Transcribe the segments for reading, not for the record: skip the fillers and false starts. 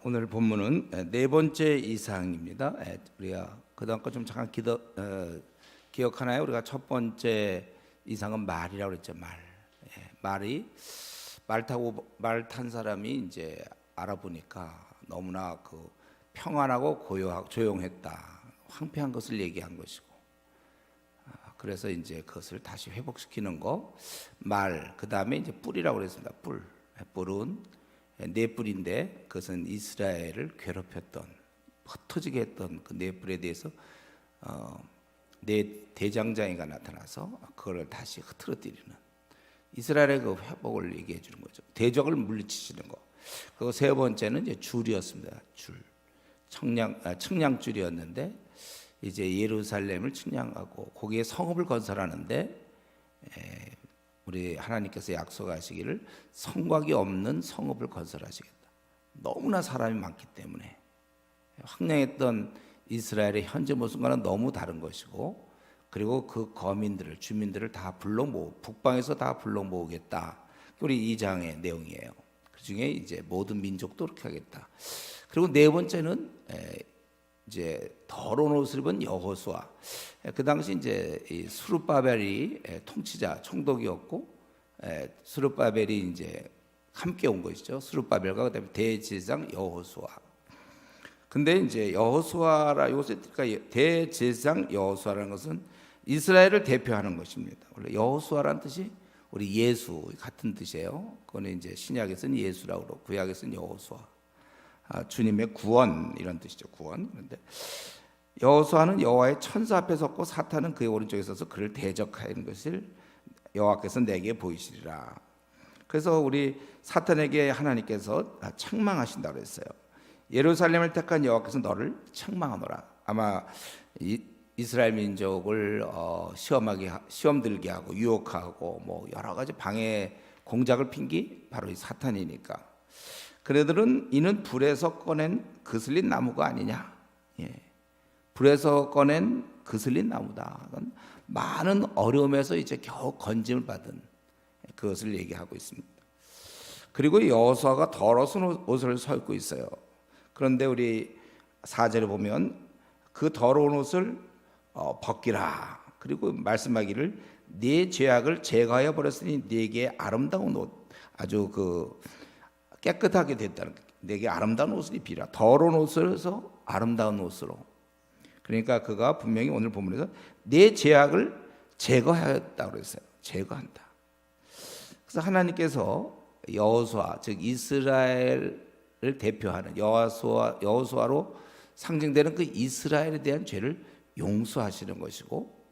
오늘 본문은 네 번째 이상입니다. 우리가 그다음 거 좀 잠깐 기억하나요? 우리가 첫 번째 이상은 말이라고 그랬죠. 말이 말 타고 말 탄 사람이 이제 알아보니까 너무나 그 평안하고 고요하고 조용했다. 황폐한 것을 얘기한 것이고, 그래서 이제 그것을 다시 회복시키는 거 말. 그 다음에 이제 뿔이라고 그랬습니다. 뿔은 네 뿔인데 그것은 이스라엘을 괴롭혔던, 흩어지게 했던 그 네 뿔에 대해서 네 대장장이가 나타나서 그걸 다시 흐트러뜨리는 이스라엘의 그 회복을 얘기해 주는 거죠. 대적을 물리치시는 거. 그리고 세 번째는 이제 줄이었습니다. 측량줄이었는데 이제 예루살렘을 측량하고 거기에 성읍을 건설하는데 우리 하나님께서 약속하시기를 성곽이 없는 성읍을 건설하시겠다. 너무나 사람이 많기 때문에 황량했던 이스라엘의 현재 모습과는 너무 다른 것이고, 그리고 그 거민들을, 주민들을 다 북방에서 다 불러 모으겠다. 우리 2장의 내용이에요. 그 중에 이제 모든 민족도 그렇게 하겠다. 그리고 네 번째는 이제 더러운 옷을 입은 여호수아. 그 당시 이제 이 스룹바벨이 통치자 총독이었고, 스룹바벨이 이제 함께 온 것이죠. 스룹바벨과 그다음에 대제사장 여호수아. 근데 이제 여호수아라 요새 그러니까 대제사장 여호수아라는 것은 이스라엘을 대표하는 것입니다. 원래 여호수아라는 뜻이 우리 예수 같은 뜻이에요. 그거는 이제 신약에서는 예수라고 그러고 구약에서는 여호수아. 주님의 구원 이런 뜻이죠. 구원. 그런데 여호수아는 여호와의 천사 앞에 섰고 사탄은 그의 오른쪽에 서서 그를 대적하는 것을 여호와께서 내게 보이시리라. 그래서 우리 사탄에게 하나님께서 책망하신다고 그랬어요. 예루살렘을 택한 여호와께서 너를 책망하노라. 아마 이스라엘 민족을 시험 들게 하고 유혹하고 뭐 여러 가지 방해 공작을 핀 게 바로 이 사탄이니까. 그들은 이는 불에서 꺼낸 그슬린 나무가 아니냐. 불에서 꺼낸 그슬린 나무다. 많은 어려움에서 이제 겨우 건짐을 받은 그것을 얘기하고 있습니다. 그리고 여호수아가 더러운 옷을 서 입고 있어요. 그런데 우리 4절에 보면 그 더러운 옷을 벗기라. 그리고 말씀하기를 네 죄악을 제거하여 버렸으니 네게 아름다운 옷, 아주 그 깨끗하게 됐다는, 내게 아름다운 옷을 입히라. 더러운 옷에서 아름다운 옷으로. 그러니까 그가 분명히 오늘 본문에서 내 죄악을 제거하였다고 그랬어요. 제거한다. 그래서 하나님께서 여호수아, 즉 이스라엘을 대표하는 여호수아로 상징되는 그 이스라엘에 대한 죄를 용서하시는 것이고,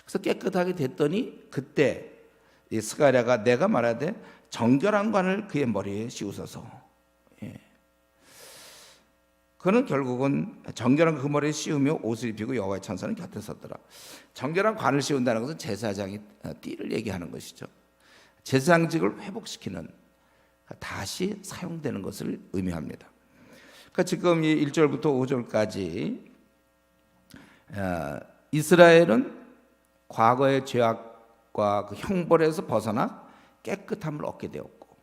그래서 깨끗하게 됐더니 그때 이 스가랴가 내가 말하되 정결한 관을 그의 머리에 씌우소서. 그는 결국은 정결한 그 머리에 씌우며 옷을 입히고 여호와의 천사는 곁에 섰더라. 정결한 관을 씌운다는 것은 제사장이 띠를 얘기하는 것이죠. 제사장직을 회복시키는, 다시 사용되는 것을 의미합니다. 그러니까 지금 이 1절부터 5절까지 이스라엘은 과거의 죄악과 그 형벌에서 벗어나 깨끗함을 얻게 되었고,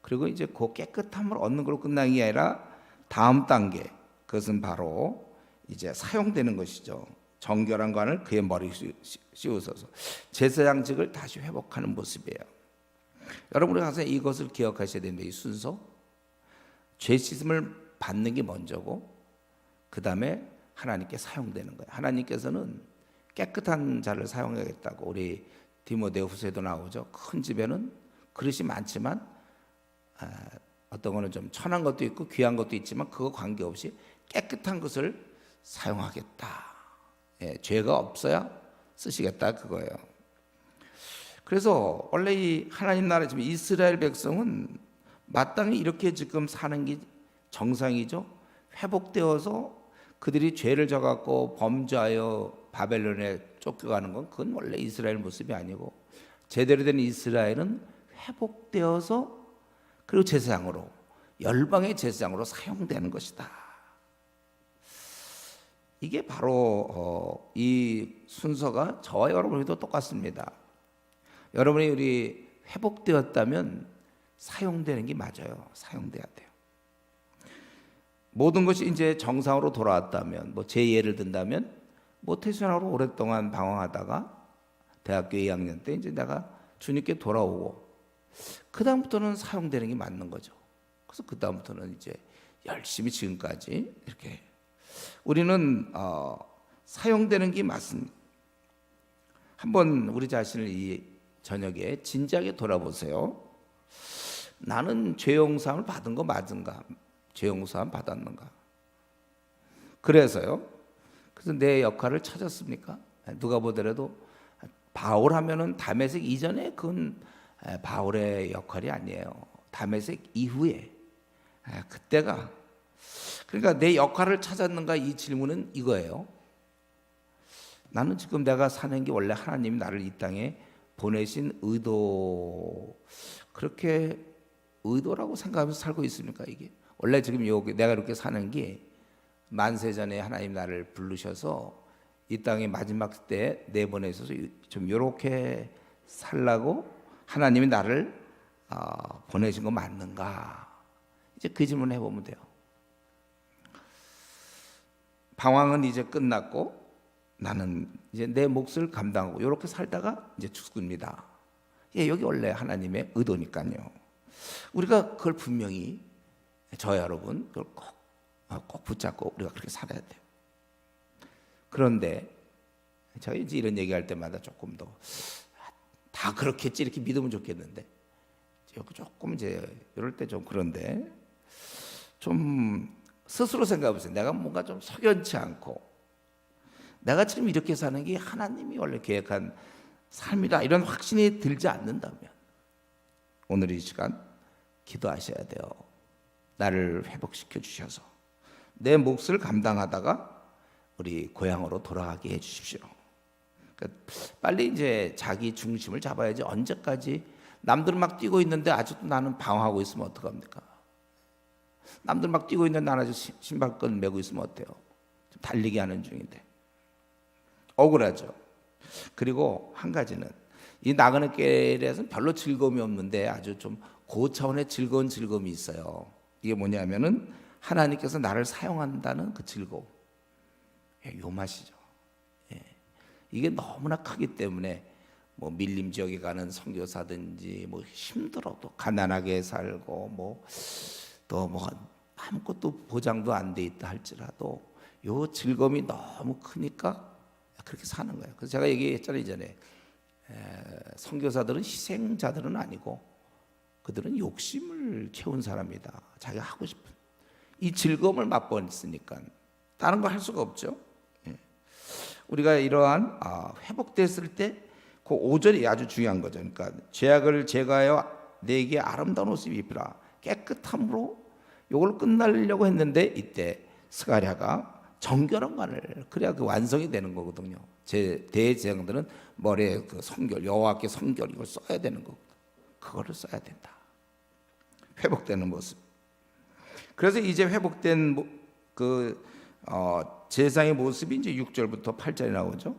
그리고 이제 그 깨끗함을 얻는 걸로 끝난 게 아니라 다음 단계, 그것은 바로 이제 사용되는 것이죠. 정결한 관을 그의 머리에 씌우소서. 제사장직을 다시 회복하는 모습이에요. 여러분, 우리 항상 이것을 기억하셔야 되는데, 이 순서, 죄 씻음을 받는 게 먼저고 그 다음에 하나님께 사용되는 거예요. 하나님께서는 깨끗한 자를 사용하겠다고, 우리 디모데후서에도 나오죠. 큰 집에는 그릇이 많지만 어떤 거는 좀 천한 것도 있고 귀한 것도 있지만 그거 관계없이 깨끗한 것을 사용하겠다. 죄가 없어야 쓰시겠다 그거예요. 그래서 원래 이 하나님 나라, 지금 이스라엘 백성은 마땅히 이렇게 지금 사는 게 정상이죠. 회복되어서 그들이 죄를 져갖고 범죄하여 바벨론에 쫓겨가는 건 그건 원래 이스라엘 모습이 아니고, 제대로 된 이스라엘은 회복되어서 그리고 제사장으로, 열방의 제사장으로 사용되는 것이다. 이게 바로 이 순서가 저와 여러분에도 똑같습니다. 여러분이 우리 회복되었다면 사용되는 게 맞아요. 사용돼야 돼요. 모든 것이 이제 정상으로 돌아왔다면, 뭐 제 예를 든다면 모태신앙으로 오랫동안 방황하다가 대학교 2학년 때 이제 내가 주님께 돌아오고 그 다음부터는 사용되는 게 맞는 거죠. 그래서 그 다음부터는 이제 열심히 지금까지 이렇게 우리는 사용되는 게 맞습니다. 한번 우리 자신을 이 저녁에 진지하게 돌아보세요. 나는 죄 용서함을 받은 거 맞은가? 죄 용서함 받았는가? 그래서 내 역할을 찾았습니까? 누가 보더라도 바울 하면은 다메섹 이전에 그건 바울의 역할이 아니에요. 다메섹 이후에 그때가, 그러니까 내 역할을 찾았는가, 이 질문은 이거예요. 나는 지금 내가 사는 게 원래 하나님이 나를 이 땅에 보내신 의도, 그렇게 의도라고 생각하면서 살고 있습니까? 이게 원래 지금 내가 이렇게 사는 게 만세 전에 하나님 나를 부르셔서 이 땅에 마지막 때 내보내셔서 좀 이렇게 살라고 하나님이 나를 보내신 거 맞는가? 이제 그 질문 해보면 돼요. 방황은 이제 끝났고 나는 이제 내 몫을 감당하고 이렇게 살다가 이제 죽습니다. 여기 원래 하나님의 의도니까요. 우리가 그걸 분명히 저 여러분 그걸 꼭 붙잡고 우리가 그렇게 살아야 돼요. 그런데 제가 이제 이런 얘기할 때마다 조금 더 다 그렇겠지 이렇게 믿으면 좋겠는데 조금 이제 이럴 때 좀 그런데 좀 스스로 생각해보세요. 내가 뭔가 좀 석연치 않고 내가 지금 이렇게 사는 게 하나님이 원래 계획한 삶이다 이런 확신이 들지 않는다면 오늘 이 시간 기도하셔야 돼요. 나를 회복시켜 주셔서 내 몫을 감당하다가 우리 고향으로 돌아가게 해 주십시오. 그러니까 빨리 이제 자기 중심을 잡아야지. 언제까지 남들은 막 뛰고 있는데 아직도 나는 방황하고 있으면 어떡합니까? 남들 막 뛰고 있는데 나는 아직 신발끈 메고 있으면 어때요? 좀 달리기 하는 중인데 억울하죠. 그리고 한 가지는 이 나그네 길에서는 별로 즐거움이 없는데 아주 좀 고차원의 즐거움이 있어요. 이게 뭐냐면은 하나님께서 나를 사용한다는 그 즐거움. 요 맛이죠. 이게 너무나 크기 때문에 뭐 밀림 지역에 가는 선교사든지 뭐 힘들어도 가난하게 살고 뭐 또 뭐 아무것도 보장도 안 돼 있다 할지라도 요 즐거움이 너무 크니까 그렇게 사는 거예요. 그래서 제가 얘기했잖아요 이전에 선교사들은 희생자들은 아니고 그들은 욕심을 채운 사람이다. 자기가 하고 싶은 이 즐거움을 맛보았으니까 다른 거 할 수가 없죠. 우리가 이러한 회복됐을 때 그 5절이 아주 중요한 거죠. 그러니까 죄악을 제거하여 내게 아름다운 옷을 입히라. 깨끗함으로 이걸 끝내려고 했는데 이때 스가랴가 정결한 관을 그래야 그 완성이 되는 거거든요. 제 대제사장들은 머리에 그 성결, 여호와께 성결 이걸 써야 되는 거거든요. 그거를 써야 된다. 회복되는 모습. 그래서 이제 회복된 제사의 모습이 이제 6절부터 8절에 나오죠.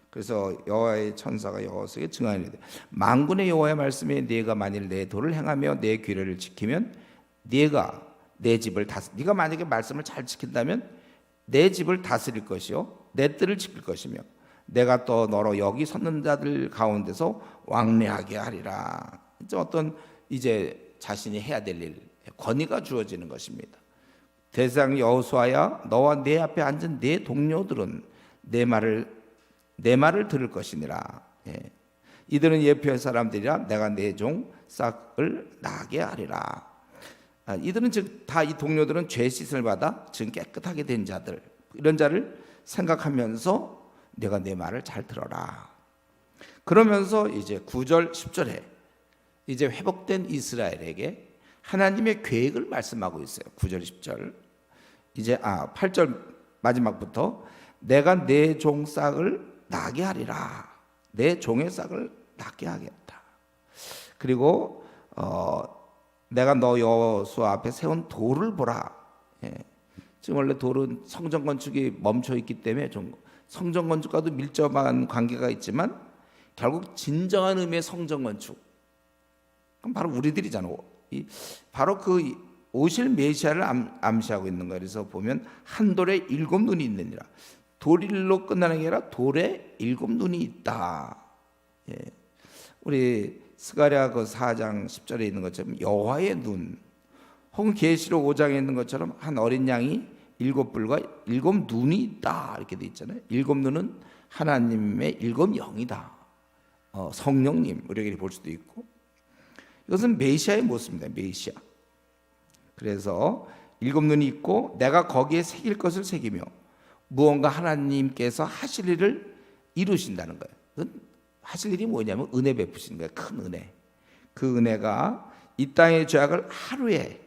그래서 여호와의 천사가 여호와에게 증언하되 만군의 여호와의 말씀에 네가 만일 내 도를 행하며 내 규례를 지키면 네가 내 집을 네가 만약에 말씀을 잘 지킨다면 내 집을 다스릴 것이요 내 뜰을 지킬 것이며 내가 또 너로 여기 섰는 자들 가운데서 왕래하게 하리라. 이제 자신이 해야 될 일, 권위가 주어지는 것입니다. 대상 여호수아야 너와 내 앞에 앉은 내 동료들은 내 말을 들을 것이니라. 이들은 예표의 사람들이라 내가 내 종 싹을 나게 하리라. 이들은 즉 다 이 동료들은 죄 씻을 받아 지금 깨끗하게 된 자들, 이런 자를 생각하면서 내가 내 말을 잘 들어라. 그러면서 이제 9절 10절에 이제 회복된 이스라엘에게 하나님의 계획을 말씀하고 있어요. 9절 10절 이제 8절 마지막부터 내가 내 종 싹을 나게 하리라. 내 종의 싹을 나게 하겠다. 그리고 내가 너 여호수아 앞에 세운 돌을 보라. 지금 원래 돌은 성전 건축이 멈춰 있기 때문에 좀 성전 건축과도 밀접한 관계가 있지만 결국 진정한 의미의 성전 건축 그럼 바로 우리들이잖아. 바로 그 오실 메시아를 암시하고 있는 거예요. 그래서 보면 한 돌에 7눈이 있느니라. 돌일로 끝나는 게 아니라 돌에 7눈이 있다. 예. 우리 스가랴 그 4장 10절에 있는 것처럼 여호와의 눈, 혹은 계시록 5장에 있는 것처럼 한 어린 양이 7뿔과 7눈이 있다 이렇게 돼 있잖아요. 7눈은 하나님의 7영이다. 성령님 우리에게 볼 수도 있고, 이것은 메시아의 모습입니다. 메시아. 그래서 7눈이 있고 내가 거기에 새길 것을 새기며 무언가 하나님께서 하실 일을 이루신다는 거예요. 하실 일이 뭐냐면 은혜 베푸시는 거예요. 큰 은혜. 그 은혜가 이 땅의 죄악을 하루에,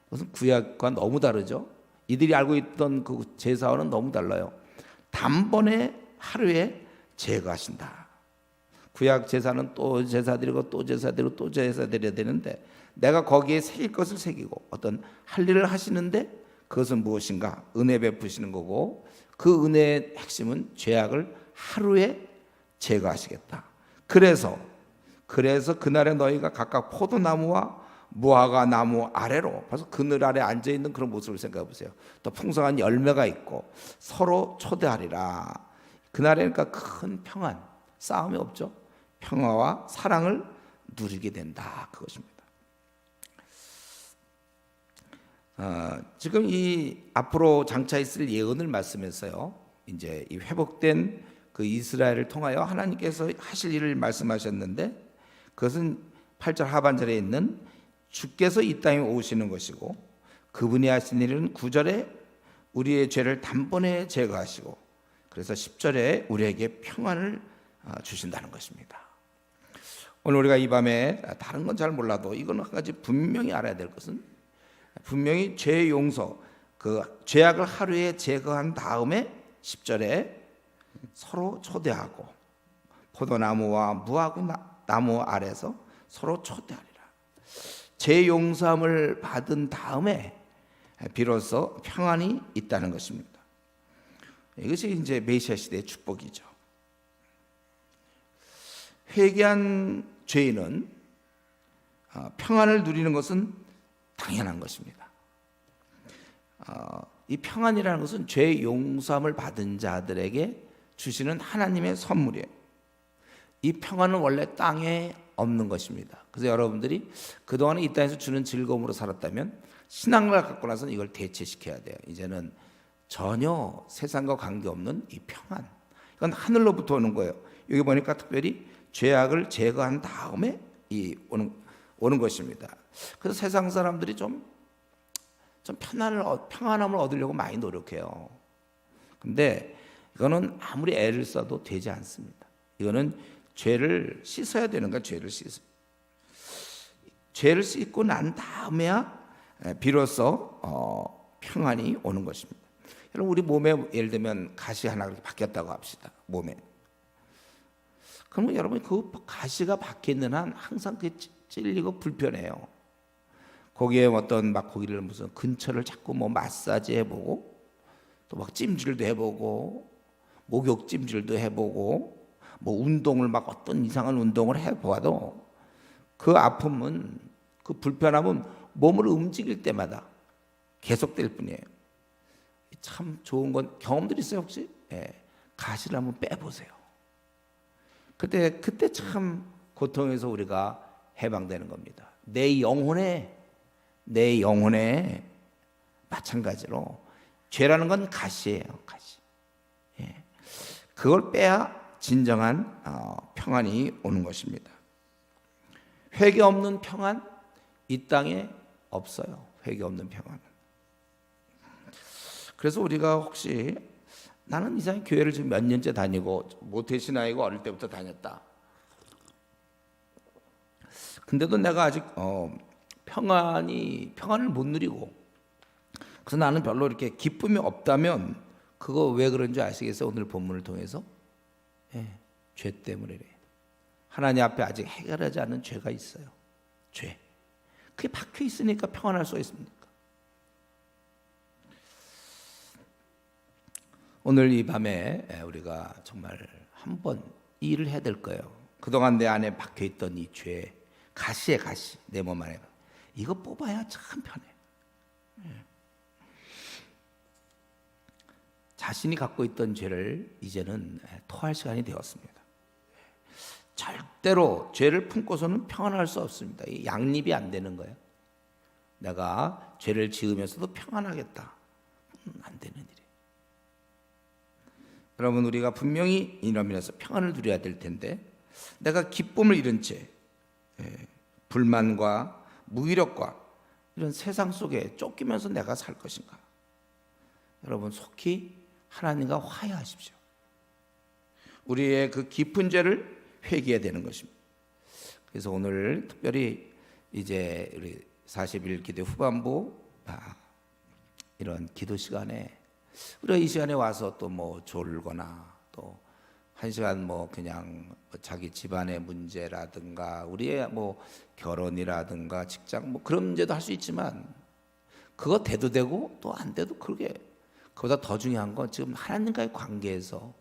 그것은 구약과 너무 다르죠. 이들이 알고 있던 그 제사와는 너무 달라요. 단번에 하루에 제거하신다. 구약 제사는 또 제사 드리고 또 제사 드리고 또 제사 드려야 되는데, 내가 거기에 새길 것을 새기고 어떤 할 일을 하시는데 그것은 무엇인가? 은혜 베푸시는 거고, 그 은혜의 핵심은 죄악을 하루에 제거하시겠다. 그래서 그날에 너희가 각각 포도나무와 무화과 나무 아래로, 벌써 그늘 아래 앉아 있는 그런 모습을 생각해 보세요. 또 풍성한 열매가 있고 서로 초대하리라. 그날에 그러니까 큰 평안, 싸움이 없죠. 평화와 사랑을 누리게 된다. 그것입니다. 지금 이 앞으로 장차 있을 예언을 말씀해서요, 이제 이 회복된 그 이스라엘을 통하여 하나님께서 하실 일을 말씀하셨는데, 그것은 8절 하반절에 있는 주께서 이 땅에 오시는 것이고, 그분이 하신 일은 9절에 우리의 죄를 단번에 제거하시고, 그래서 10절에 우리에게 평안을 주신다는 것입니다. 오늘 우리가 이 밤에 다른 건 잘 몰라도 이건 한 가지 분명히 알아야 될 것은, 분명히 죄 용서, 그 죄악을 하루에 제거한 다음에 10절에 서로 초대하고 포도나무와 무화과 나무 아래서 서로 초대하리라. 죄 용서함을 받은 다음에 비로소 평안이 있다는 것입니다. 이것이 이제 메시아 시대의 축복이죠. 회개한 죄인은 평안을 누리는 것은 당연한 것입니다. 이 평안이라는 것은 죄 용서함을 받은 자들에게 주시는 하나님의 선물이에요. 이 평안은 원래 땅에 없는 것입니다. 그래서 여러분들이 그동안에 이 땅에서 주는 즐거움으로 살았다면 신앙을 갖고 나서는 이걸 대체시켜야 돼요. 이제는 전혀 세상과 관계없는 이 평안, 이건 하늘로부터 오는 거예요. 여기 보니까 특별히 죄악을 제거한 다음에 오는 것입니다. 그래서 세상 사람들이 좀 평안함을 얻으려고 많이 노력해요. 근데 이거는 아무리 애를 써도 되지 않습니다. 이거는 죄를 씻어야 되는 거야. 죄를 씻고 난 다음에야 비로소 평안이 오는 것입니다. 여러분, 우리 몸에 예를 들면 가시 하나 그렇게 박혔다고 합시다. 몸에. 그러면 여러분, 그 가시가 박혀 있는 한 항상 그게 찔리고 불편해요. 거기에 어떤 막 거기를 무슨 근처를 자꾸 뭐 마사지 해보고, 또 막 찜질도 해보고, 목욕 찜질도 해보고, 뭐 운동을 막 어떤 이상한 운동을 해보아도 그 아픔은, 그 불편함은 몸을 움직일 때마다 계속될 뿐이에요. 참 좋은 건 경험들 있어요 혹시? 가시를 한번 빼보세요. 그때 참 고통에서 우리가 해방되는 겁니다. 내 영혼에 마찬가지로 죄라는 건 가시예요. 가시. 그걸 빼야 진정한 평안이 오는 것입니다. 회개 없는 평안, 이 땅에 없어요. 회개 없는 평안은. 그래서 우리가 혹시 나는 이상하게 교회를 지금 몇 년째 다니고 모태신앙이고 어릴 때부터 다녔다. 근데도 내가 아직 평안을 못 누리고, 그래서 나는 별로 이렇게 기쁨이 없다면 그거 왜 그런지 아시겠어요? 오늘 본문을 통해서 죄 때문에 그래. 하나님 앞에 아직 해결하지 않은 죄가 있어요. 죄. 그게 박혀 있으니까 평안할 수 있습니까? 오늘 이 밤에 우리가 정말 한번 일을 해야 될 거예요. 그동안 내 안에 박혀 있던 이 죄, 가시에 가시, 내 몸 안에 이거 뽑아야 참 편해. 자신이 갖고 있던 죄를 이제는 토할 시간이 되었습니다. 절대로 죄를 품고서는 평안할 수 없습니다. 이 양립이 안 되는 거예요. 내가 죄를 지으면서도 평안하겠다. 안 되는 일이에요. 여러분, 우리가 분명히 이런 면에서 평안을 누려야 될 텐데, 내가 기쁨을 잃은 채 불만과 무기력과 이런 세상 속에 쫓기면서 내가 살 것인가? 여러분, 속히 하나님과 화해하십시오. 우리의 그 깊은 죄를 회개해야 되는 것입니다. 그래서 오늘 특별히 이제 우리 40일 기도 후반부 이런 기도 시간에 우리가 이 시간에 와서 또 뭐 졸거나 또 한 시간 뭐 그냥 자기 집안의 문제라든가 우리의 뭐 결혼이라든가 직장 뭐 그런 문제도 할 수 있지만 그거 돼도 되고 또 안 돼도 그게 그보다 더 중요한 건 지금 하나님과의 관계에서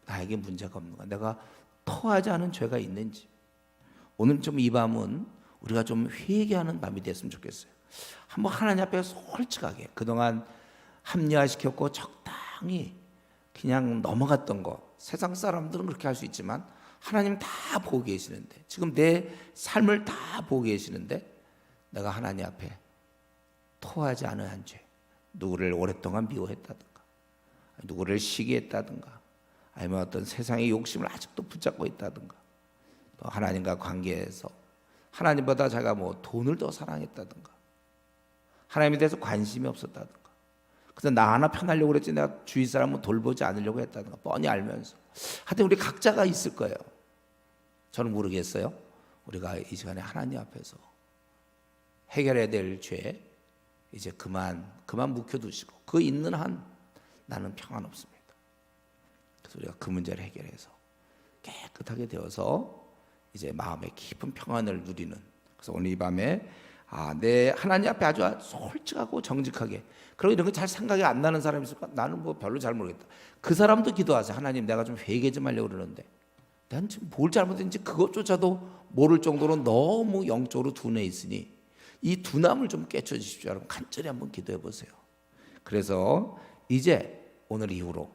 나에게 문제가 없는가, 내가 토하지 않은 죄가 있는지. 오늘 좀 이 밤은 우리가 좀 회개하는 밤이 됐으면 좋겠어요. 한번 하나님 앞에 솔직하게 그동안 합리화시켰고 적당히 그냥 넘어갔던 거, 세상 사람들은 그렇게 할 수 있지만 하나님 다 보고 계시는데, 지금 내 삶을 다 보고 계시는데 내가 하나님 앞에 토하지 않은 한 죄, 누구를 오랫동안 미워했다든가 누구를 시기했다든가 아니면 어떤 세상의 욕심을 아직도 붙잡고 있다든가 또 하나님과 관계에서 하나님보다 자기가 뭐 돈을 더 사랑했다든가 하나님에 대해서 관심이 없었다든가 그래서 나 하나 편하려고 그랬지 내가 주위 사람은 돌보지 않으려고 했다든가 뻔히 알면서 하여튼 우리 각자가 있을 거예요. 저는 모르겠어요. 우리가 이 시간에 하나님 앞에서 해결해야 될 죄 이제 그만 묵혀두시고 그 있는 한 나는 평안 없습니다. 그래서 우리가 그 문제를 해결해서 깨끗하게 되어서 이제 마음의 깊은 평안을 누리는, 그래서 오늘 이 밤에 내 하나님 앞에 아주 솔직하고 정직하게, 그리고 이런 거 잘 생각이 안 나는 사람이 있을까? 나는 뭐 별로 잘 모르겠다. 그 사람도 기도하세요. 하나님, 내가 좀 회개 좀 하려고 그러는데 난 지금 뭘 잘못했는지 그것조차도 모를 정도로 너무 영적으로 둔해 있으니 이 둔함을 좀 깨쳐 주십시오. 여러분 간절히 한번 기도해 보세요. 그래서 이제 오늘 이후로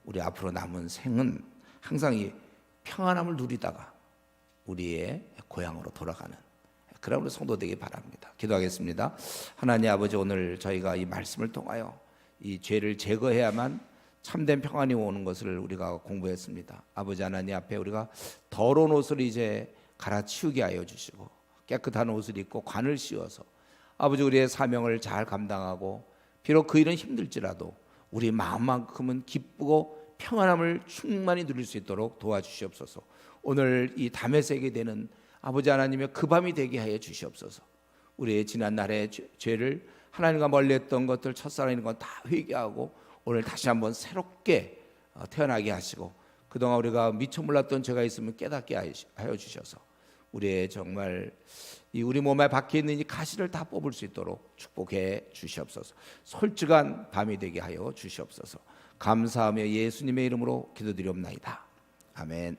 우리 앞으로 남은 생은 항상 이 평안함을 누리다가 우리의 고향으로 돌아가는 그런 우리 성도 되기 바랍니다. 기도하겠습니다. 하나님 아버지, 오늘 저희가 이 말씀을 통하여 이 죄를 제거해야만 참된 평안이 오는 것을 우리가 공부했습니다. 아버지 하나님 앞에 우리가 더러운 옷을 이제 갈아치우게 하여 주시고 깨끗한 옷을 입고 관을 씌워서 아버지 우리의 사명을 잘 감당하고 비록 그 일은 힘들지라도 우리 마음만큼은 기쁘고 평안함을 충만히 누릴 수 있도록 도와주시옵소서. 오늘 이 다메섹이 되는 아버지 하나님의 그 밤이 되게 하여 주시옵소서. 우리의 지난날의 죄를 하나님과 멀리했던 것들, 첫사랑인 건 다 회개하고 오늘 다시 한번 새롭게 태어나게 하시고 그동안 우리가 미처 몰랐던 죄가 있으면 깨닫게 하여 주셔서 우리의 정말 이 우리 몸에 박혀 있는 이 가시를 다 뽑을 수 있도록 축복해 주시옵소서. 솔직한 밤이 되게 하여 주시옵소서. 감사하며 예수님의 이름으로 기도드리옵나이다. 아멘.